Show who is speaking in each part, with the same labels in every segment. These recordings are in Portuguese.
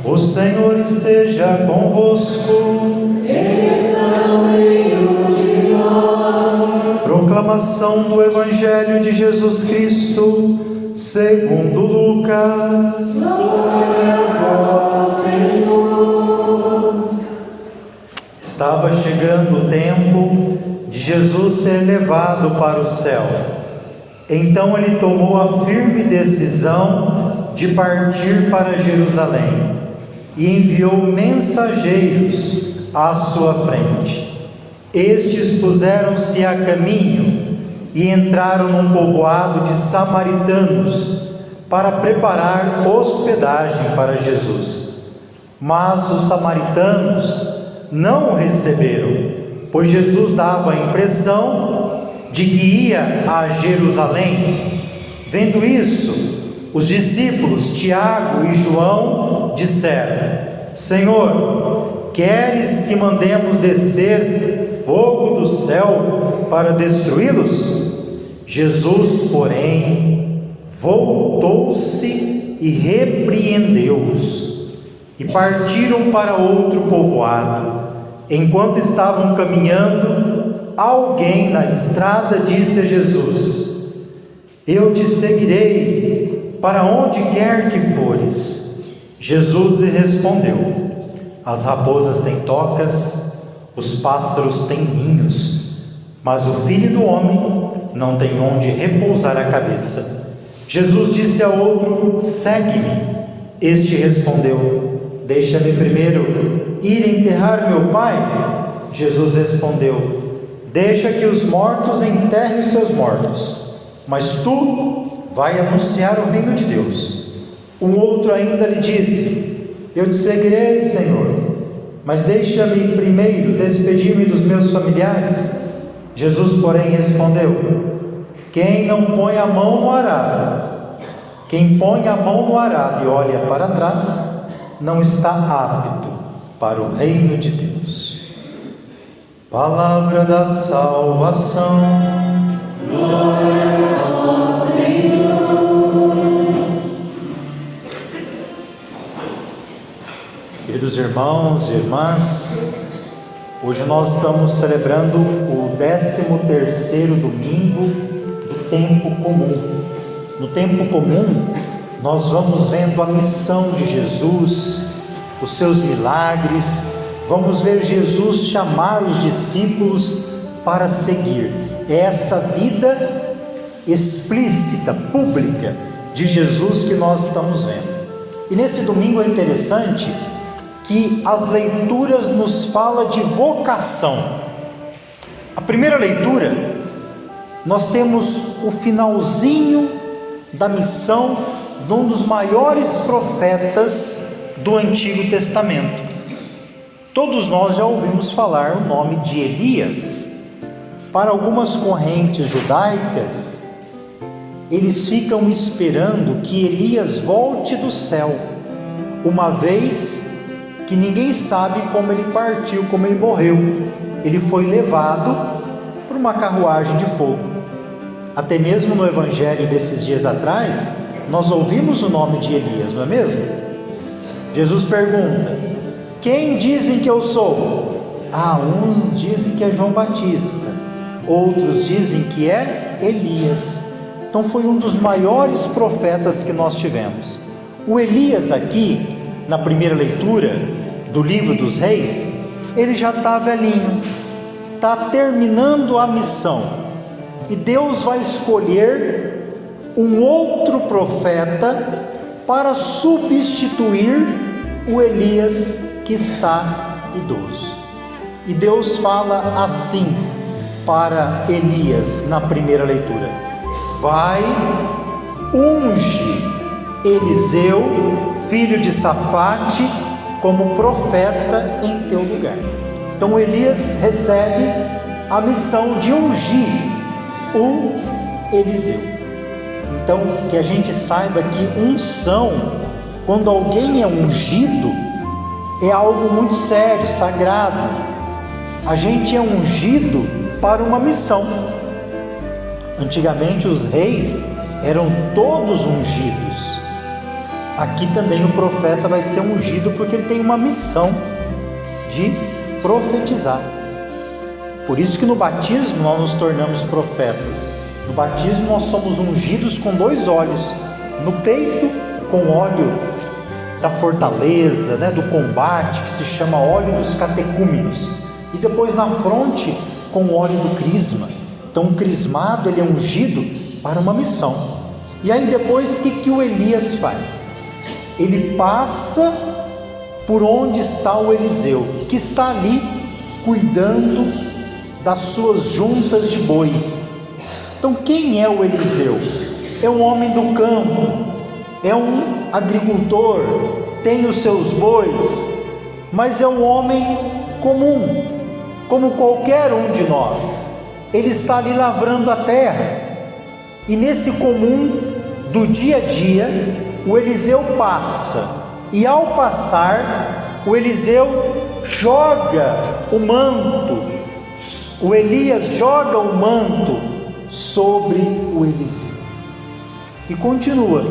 Speaker 1: O Senhor esteja convosco.
Speaker 2: Ele está no meio de nós.
Speaker 1: Proclamação do Evangelho de Jesus Cristo, segundo Lucas.
Speaker 2: Glória a vós, Senhor.
Speaker 1: Estava chegando o tempo de Jesus ser levado para o céu. Então ele tomou a firme decisão de partir para Jerusalém e enviou mensageiros à sua frente. Estes puseram-se a caminho e entraram num povoado de samaritanos para preparar hospedagem para Jesus. Mas os samaritanos não o receberam, pois Jesus dava a impressão de que ia a Jerusalém. Vendo isso, os discípulos Tiago e João disseram: Senhor, queres que mandemos descer fogo do céu para destruí-los? Jesus, porém, voltou-se e repreendeu-os, e partiram para outro povoado. Enquanto estavam caminhando, alguém na estrada disse a Jesus: Eu te seguirei para onde quer que fores. Jesus lhe respondeu: As raposas têm tocas, os pássaros têm ninhos, mas o Filho do Homem não tem onde repousar a cabeça. Jesus disse a outro: Segue-me. Este respondeu: Deixa-me primeiro ir enterrar meu Pai. Jesus respondeu: Deixa que os mortos enterrem os seus mortos, mas tu vai anunciar o reino de Deus. Um outro ainda lhe disse: Eu te seguirei, Senhor, mas deixa-me primeiro despedir-me dos meus familiares. Jesus, porém, respondeu: Quem põe a mão no arado e olha para trás, não está apto para o reino de Deus. Palavra da salvação.
Speaker 2: Glória a vós, Senhor.
Speaker 1: Queridos irmãos e irmãs, hoje nós estamos celebrando o 13º domingo do tempo comum. No tempo comum, nós vamos vendo a missão de Jesus, os seus milagres, vamos ver Jesus chamar os discípulos para seguir. É essa vida explícita, pública de Jesus que nós estamos vendo. E nesse domingo é interessante que as leituras nos falam de vocação. A primeira leitura, nós temos o finalzinho da missão de um dos maiores profetas do Antigo Testamento. Todos nós já ouvimos falar o nome de Elias. Para algumas correntes judaicas, eles ficam esperando que Elias volte do céu, uma vez que ninguém sabe como ele partiu, como ele morreu. Ele foi levado por uma carruagem de fogo. Até mesmo no Evangelho desses dias atrás, nós ouvimos o nome de Elias, não é mesmo? Jesus pergunta: Quem dizem que eu sou? Uns dizem que é João Batista, outros dizem que é Elias. Então foi um dos maiores profetas que nós tivemos. O Elias aqui, na primeira leitura do livro dos Reis, ele já está velhinho, está terminando a missão. E Deus vai escolher um outro profeta para substituir o Elias que está idoso. E Deus fala assim para Elias na primeira leitura: Vai, unge Eliseu, filho de Safate, como profeta em teu lugar. Então Elias recebe a missão de ungir o Eliseu. Então, que a gente saiba que unção, quando alguém é ungido, é algo muito sério, sagrado. A gente é ungido para uma missão. Antigamente os reis eram todos ungidos. aqui também o profeta vai ser ungido porque ele tem uma missão de profetizar. Por isso que no batismo nós nos tornamos profetas. No batismo nós somos ungidos com 2 óleos, no peito com óleo da fortaleza, do combate, que se chama óleo dos catecúmenos, e depois na fronte com o óleo do crisma. Então o crismado ele é ungido para uma missão. E aí depois o que o Elias faz? Ele passa por onde está o Eliseu, que está ali cuidando das suas juntas de boi. Então quem é o Eliseu? É um homem do campo, é um agricultor, tem os seus bois, mas é um homem comum, como qualquer um de nós. Ele está ali lavrando a terra, e nesse comum do dia a dia, o Eliseu passa, e ao passar, o Eliseu joga o manto, o Elias joga o manto sobre o Eliseu. E continua,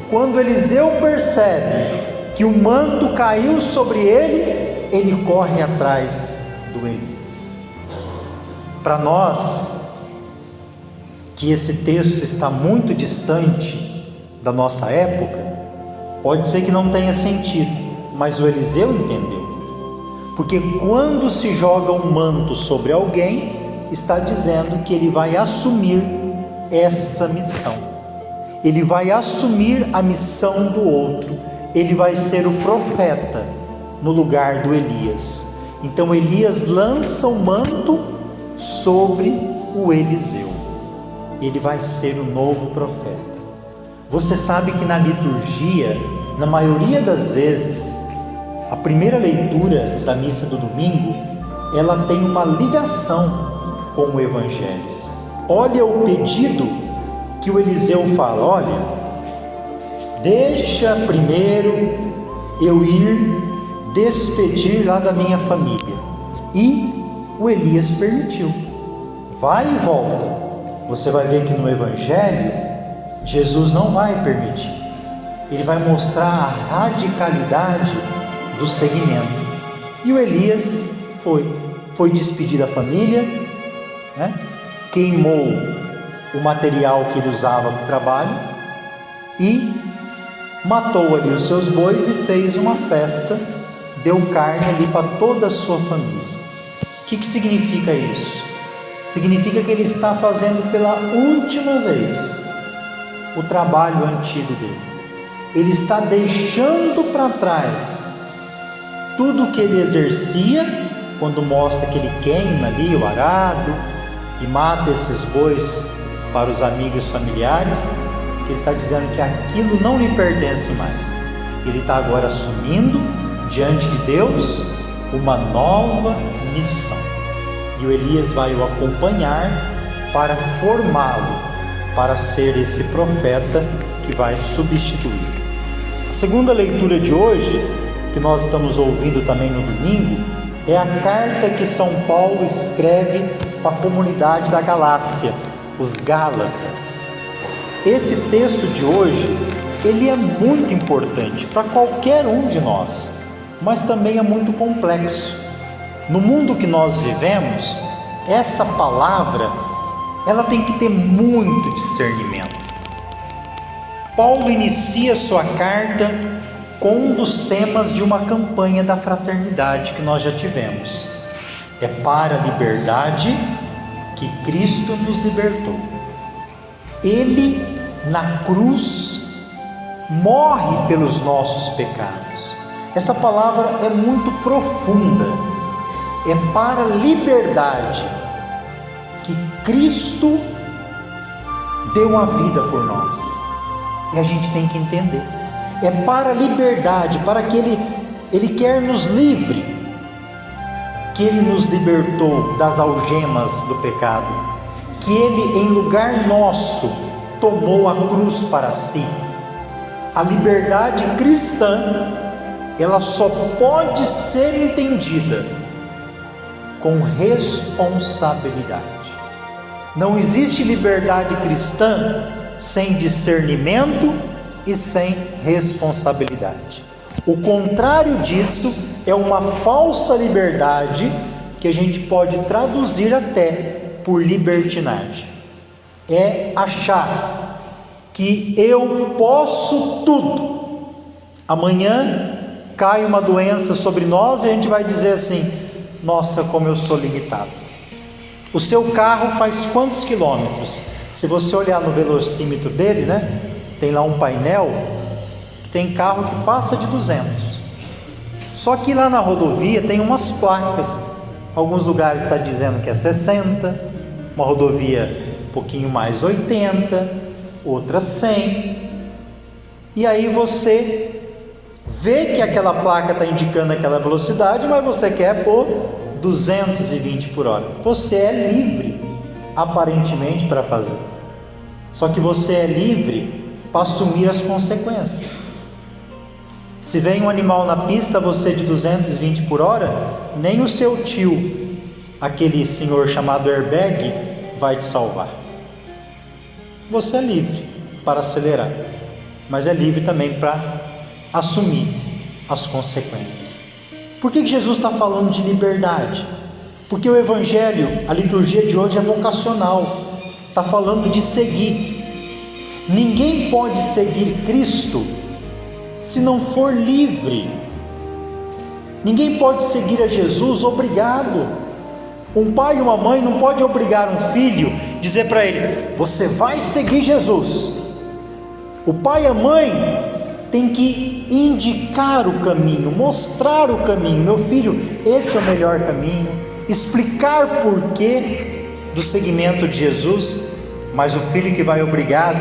Speaker 1: quando Eliseu percebe que o manto caiu sobre ele, ele corre atrás do Elias. Para nós, que esse texto está muito distante da nossa época, pode ser que não tenha sentido, mas o Eliseu entendeu. Porque quando se joga um manto sobre alguém, está dizendo que ele vai assumir essa missão. Ele vai assumir a missão do outro. Ele vai ser o profeta no lugar do Elias. Então Elias lança o manto sobre o Eliseu. Ele vai ser o novo profeta. Você sabe que na liturgia, na maioria das vezes, a primeira leitura da missa do domingo, ela tem uma ligação com o Evangelho. Olha o pedido que o Eliseu fala: olha, deixa primeiro eu ir despedir lá da minha família. E o Elias permitiu. Vai e volta. Você vai ver que no Evangelho, Jesus não vai permitir. Ele vai mostrar a radicalidade do seguimento. E o Elias foi despedir da família, queimou o material que ele usava para o trabalho e matou ali os seus bois e fez uma festa, deu carne ali para toda a sua família. O que significa isso? Significa que ele está fazendo pela última vez o trabalho antigo dele. Ele está deixando para trás tudo que ele exercia, quando mostra que ele queima ali o arado e mata esses bois para os amigos familiares, que ele está dizendo que aquilo não lhe pertence mais. Ele está agora assumindo diante de Deus uma nova missão, e o Elias vai o acompanhar para formá-lo, para ser esse profeta que vai substituir. A segunda leitura de hoje, que nós estamos ouvindo também no domingo, é a carta que São Paulo escreve para a comunidade da Galácia, os Gálatas. Esse texto de hoje, ele é muito importante para qualquer um de nós, mas também é muito complexo. No mundo que nós vivemos, essa palavra, ela tem que ter muito discernimento. Paulo inicia sua carta com um dos temas de uma campanha da fraternidade que nós já tivemos. É para a liberdade que Cristo nos libertou. Ele, na cruz, morre pelos nossos pecados. Essa palavra é muito profunda. É para a liberdade que Cristo deu a vida por nós. E a gente tem que entender. É para a liberdade, para que Ele quer nos livre, que Ele nos libertou das algemas do pecado, que Ele, em lugar nosso, tomou a cruz para si. A liberdade cristã, ela só pode ser entendida com responsabilidade. Não existe liberdade cristã sem discernimento e sem responsabilidade. O contrário disso é uma falsa liberdade, que a gente pode traduzir até por libertinagem. É achar que eu posso tudo. Amanhã cai uma doença sobre nós e a gente vai dizer assim: nossa, como eu sou limitado. O seu carro faz quantos quilômetros? Se você olhar no velocímetro dele, né? Tem lá um painel que tem carro que passa de 200. Só que lá na rodovia tem umas placas. Alguns lugares está dizendo que é 60, uma rodovia um pouquinho mais 80, outra 100. E aí você vê que aquela placa está indicando aquela velocidade, mas você quer pôr 220 por hora. Você é livre, aparentemente, para fazer. Só que você é livre para assumir as consequências. Se vem um animal na pista, você de 220 por hora, nem o seu tio, aquele senhor chamado airbag, vai te salvar. Você é livre para acelerar, mas é livre também para assumir as consequências. Por que Jesus está falando de liberdade? Porque o Evangelho, a liturgia de hoje é vocacional, está falando de seguir. Ninguém pode seguir Cristo se não for livre. Ninguém pode seguir a Jesus obrigado. Um pai e uma mãe não pode obrigar um filho, dizer para ele: você vai seguir Jesus. O pai e a mãe tem que indicar o caminho, mostrar o caminho. Meu filho, esse é o melhor caminho, explicar o porquê do seguimento de Jesus. Mas o filho que vai obrigado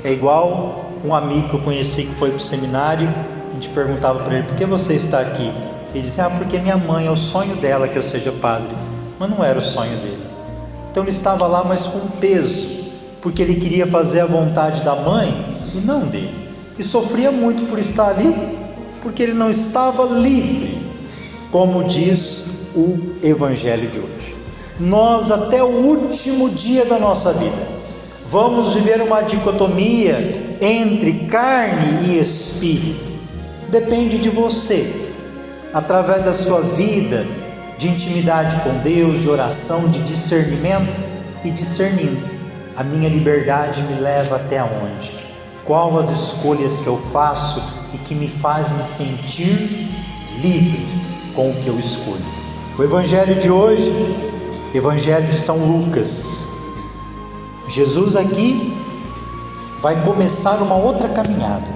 Speaker 1: é igual um amigo que eu conheci que foi para o seminário. A gente perguntava para ele: por que você está aqui? Ele dizia: porque minha mãe, é o sonho dela que eu seja padre. Mas não era o sonho dele. Então ele estava lá, mas com peso, porque ele queria fazer a vontade da mãe e não dele, e sofria muito por estar ali, porque ele não estava livre, como diz o Evangelho de hoje. Nós, até o último dia da nossa vida, vamos viver uma dicotomia entre carne e espírito. Depende de você, através da sua vida de intimidade com Deus, de oração, de discernimento, e discernindo: a minha liberdade me leva até onde? Qual as escolhas que eu faço e que me faz me sentir livre com o que eu escolho? O Evangelho de hoje, Evangelho de São Lucas, Jesus aqui vai começar uma outra caminhada.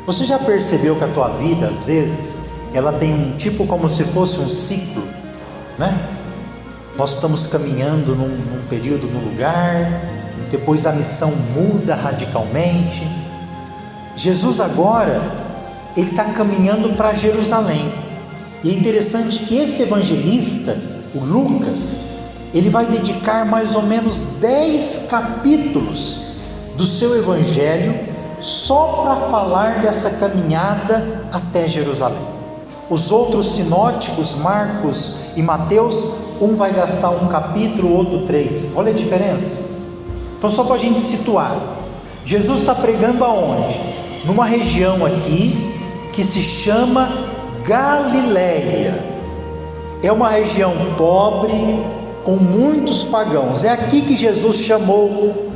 Speaker 1: Você já percebeu que a tua vida, às vezes, ela tem um tipo como se fosse um ciclo, né? Nós estamos caminhando num período, num lugar, depois a missão muda radicalmente. Jesus agora, ele está caminhando para Jerusalém. E é interessante que esse evangelista, o Lucas, ele vai dedicar mais ou menos 10 capítulos do seu evangelho só para falar dessa caminhada até Jerusalém. Os outros sinóticos, Marcos e Mateus, um vai gastar um capítulo, outro 3. Olha a diferença. Então, só para a gente situar, Jesus está pregando aonde? Numa região aqui que se chama Galileia. É uma região pobre, com muitos pagãos. É aqui que Jesus chamou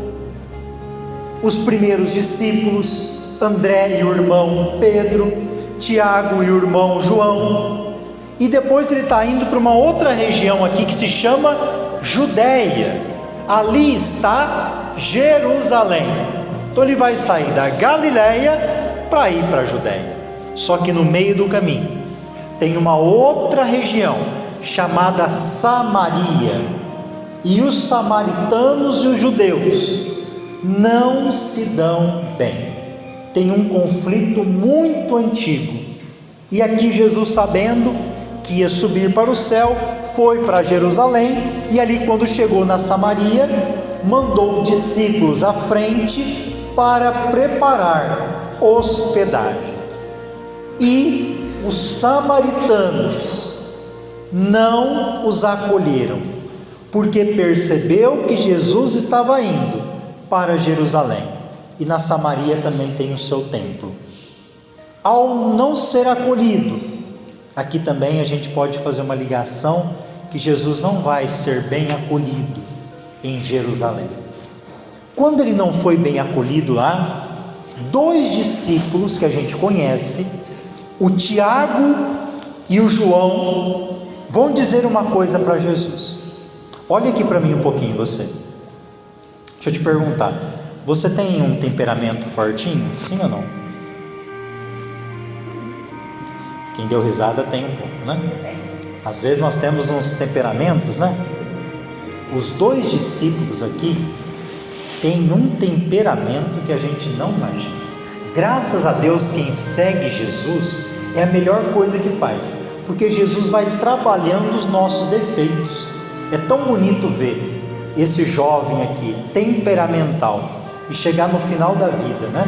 Speaker 1: os primeiros discípulos, André e o irmão Pedro, Tiago e o irmão João, e depois ele está indo para uma outra região aqui que se chama Judéia. Ali está Jerusalém. Então ele vai sair da Galileia para ir para a Judéia. Só que no meio do caminho tem uma outra região chamada Samaria, e os samaritanos e os judeus não se dão bem. Tem um conflito muito antigo. E aqui Jesus, sabendo que ia subir para o céu, foi para Jerusalém, e ali, quando chegou na Samaria, mandou discípulos à frente para preparar hospedagem. E os samaritanos não os acolheram, porque percebeu que Jesus estava indo para Jerusalém. e na Samaria também tem o seu templo. Ao não ser acolhido, aqui também a gente pode fazer uma ligação que Jesus não vai ser bem acolhido em Jerusalém. Quando ele não foi bem acolhido lá, 2 discípulos que a gente conhece, o Tiago e o João, vão dizer uma coisa para Jesus. Olha aqui para mim um pouquinho você. Deixa eu te perguntar, você tem um temperamento fortinho? Sim ou não? Quem deu risada tem um pouco, né? Às vezes nós temos uns temperamentos, né? Os 2 discípulos aqui têm um temperamento que a gente não imagina. Graças a Deus, quem segue Jesus é a melhor coisa que faz, porque Jesus vai trabalhando os nossos defeitos. É tão bonito ver esse jovem aqui, temperamental, e chegar no final da vida, né?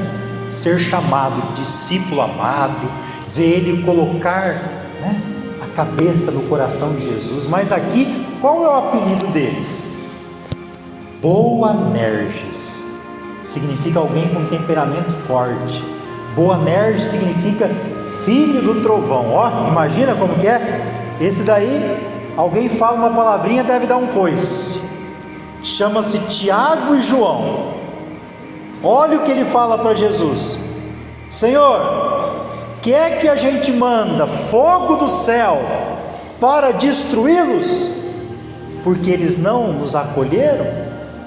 Speaker 1: Ser chamado de discípulo amado, ver ele colocar, né, a cabeça no coração de Jesus. Mas aqui, qual é o apelido deles? Boanerges, significa alguém com temperamento forte. Boanerges significa filho do trovão. Ó, imagina como que é? Esse daí, alguém fala uma palavrinha, deve dar um coice. Chama-se Tiago e João. Olha o que ele fala para Jesus: Senhor, quer que a gente manda fogo do céu para destruí-los? Porque eles não nos acolheram,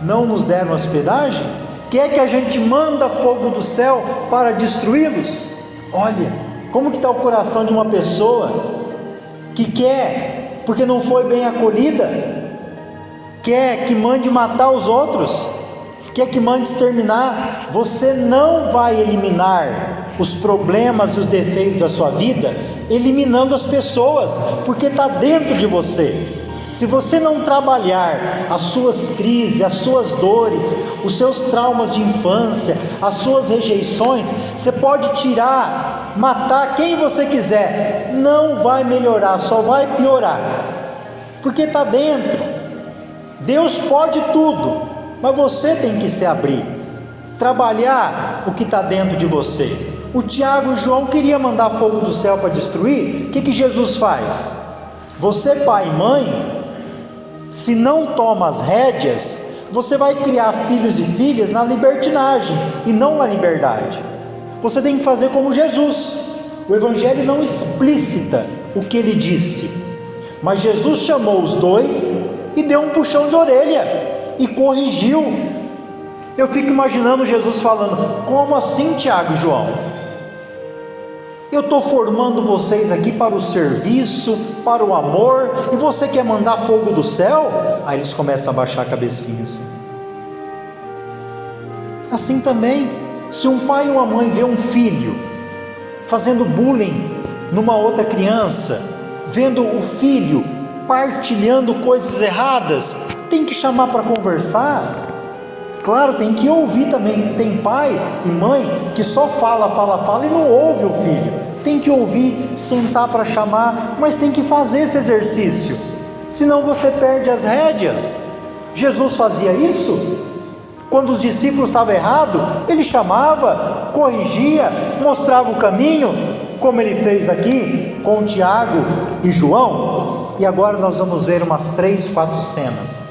Speaker 1: não nos deram hospedagem? Quer que a gente manda fogo do céu para destruí-los? Olha, como que está o coração de uma pessoa que quer, porque não foi bem acolhida, quer que mande matar os outros, quer que mande exterminar. Você não vai eliminar os problemas e os defeitos da sua vida eliminando as pessoas, porque está dentro de você. Se você não trabalhar as suas crises, as suas dores, os seus traumas de infância, as suas rejeições, você pode tirar, matar quem você quiser, não vai melhorar, só vai piorar, porque está dentro. Deus pode tudo, mas você tem que se abrir, trabalhar o que está dentro de você. O Tiago e o João queriam mandar fogo do céu para destruir. O que Jesus faz? Você, pai e mãe, se não toma as rédeas, você vai criar filhos e filhas na libertinagem e não na liberdade. Você tem que fazer como Jesus. O Evangelho não explicita o que ele disse, mas Jesus chamou os 2 e deu um puxão de orelha e corrigiu. Eu fico imaginando Jesus falando: como assim, Tiago e João? Eu estou formando vocês aqui para o serviço, para o amor, e você quer mandar fogo do céu? Aí eles começam a baixar a cabecinha assim também, se um pai e uma mãe vê um filho fazendo bullying numa outra criança, vendo o filho partilhando coisas erradas, tem que chamar para conversar. Claro, tem que ouvir também. Tem pai e mãe que só fala e não ouve o filho. Tem que ouvir, sentar para chamar, mas tem que fazer esse exercício, senão você perde as rédeas. Jesus fazia isso. Quando os discípulos estavam errados, ele chamava, corrigia, mostrava o caminho, como ele fez aqui com Tiago e João. E agora nós vamos ver umas 3, 4 cenas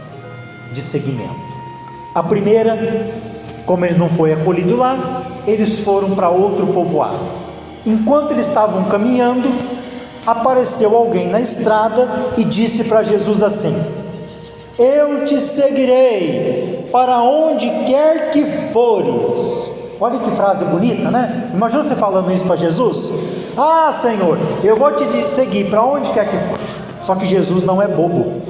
Speaker 1: de seguimento. A primeira, como ele não foi acolhido lá, eles foram para outro povoado. Enquanto eles estavam caminhando, apareceu alguém na estrada e disse para Jesus assim: eu te seguirei para onde quer que fores. Olha que frase bonita, né? Imagina você falando isso para Jesus: ah, Senhor, eu vou te seguir para onde quer que fores. Só que Jesus não é bobo.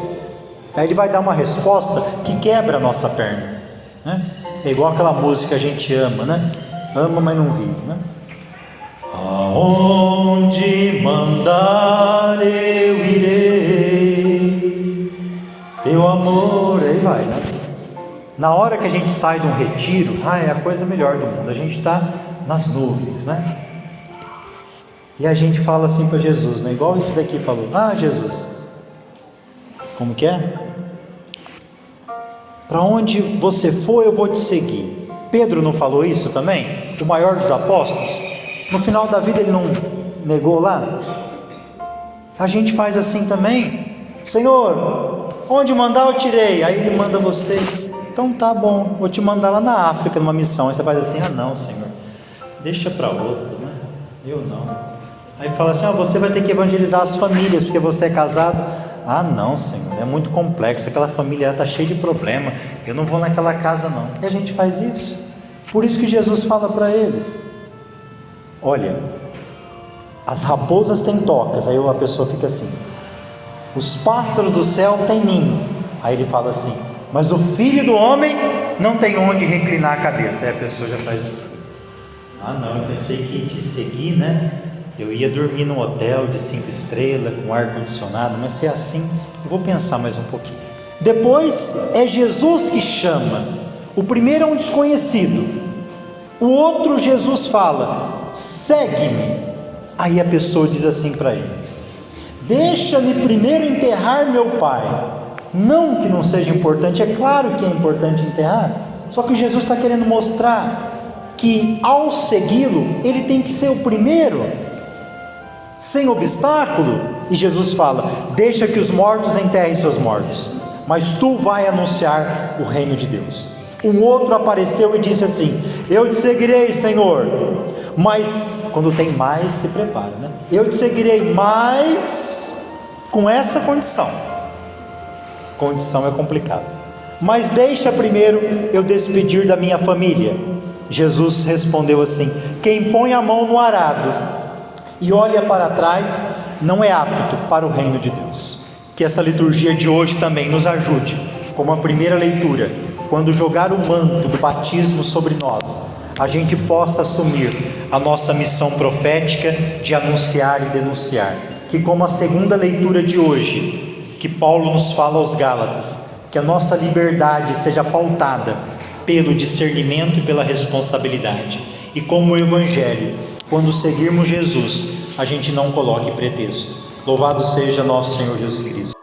Speaker 1: Aí ele vai dar uma resposta que quebra a nossa perna, né? É igual aquela música que a gente ama, né? Ama, mas não vive, né? Aonde mandar eu irei, teu amor, aí vai, né? Na hora que a gente sai de um retiro, é a coisa melhor do mundo, a gente está nas nuvens, né? E a gente fala assim para Jesus, né? Igual isso daqui falou: ah, Jesus, como que é? Para onde você for, eu vou te seguir. Pedro não falou isso também? O maior dos apóstolos? No final da vida ele não negou lá? A gente faz assim também. Senhor, onde mandar eu tirei. Aí ele manda você. Então tá bom, vou te mandar lá na África numa missão. Aí você faz assim, não, Senhor, deixa para outro, né? Eu não. Aí fala assim, você vai ter que evangelizar as famílias, porque você é casado. Não, Senhor, é muito complexo, aquela família está cheia de problema, eu não vou naquela casa não. E a gente faz isso. Por isso que Jesus fala para eles, olha, as raposas têm tocas. Aí a pessoa fica assim, os pássaros do céu têm ninho. Aí ele fala assim, mas o filho do homem não tem onde reclinar a cabeça. Aí a pessoa já faz assim, não, eu pensei que te seguir, né? Eu ia dormir num hotel de 5 estrelas, com ar condicionado, mas se é assim, eu vou pensar mais um pouquinho. Depois é Jesus que chama. O primeiro é um desconhecido, o outro Jesus fala, segue-me. Aí a pessoa diz assim para ele, deixa-me primeiro enterrar meu pai. Não que não seja importante, é claro que é importante enterrar, só que Jesus está querendo mostrar que ao segui-lo, ele tem que ser o primeiro, sem obstáculo. E Jesus fala, deixa que os mortos enterrem seus mortos, mas tu vai anunciar o reino de Deus. Um outro apareceu e disse assim, eu te seguirei, Senhor, mas, quando tem mais, se prepara, né? Eu te seguirei, mas com essa condição. Condição é complicado, mas deixa primeiro eu despedir da minha família. Jesus respondeu assim, quem põe a mão no arado e olha para trás não é apto para o reino de Deus. Que essa liturgia de hoje também nos ajude, como a primeira leitura, quando jogar o manto do batismo sobre nós, a gente possa assumir a nossa missão profética de anunciar e denunciar. Que como a segunda leitura de hoje, que Paulo nos fala aos Gálatas, que a nossa liberdade seja pautada pelo discernimento e pela responsabilidade. E como o Evangelho, quando seguirmos Jesus, a gente não coloque pretexto. Louvado seja nosso Senhor Jesus Cristo.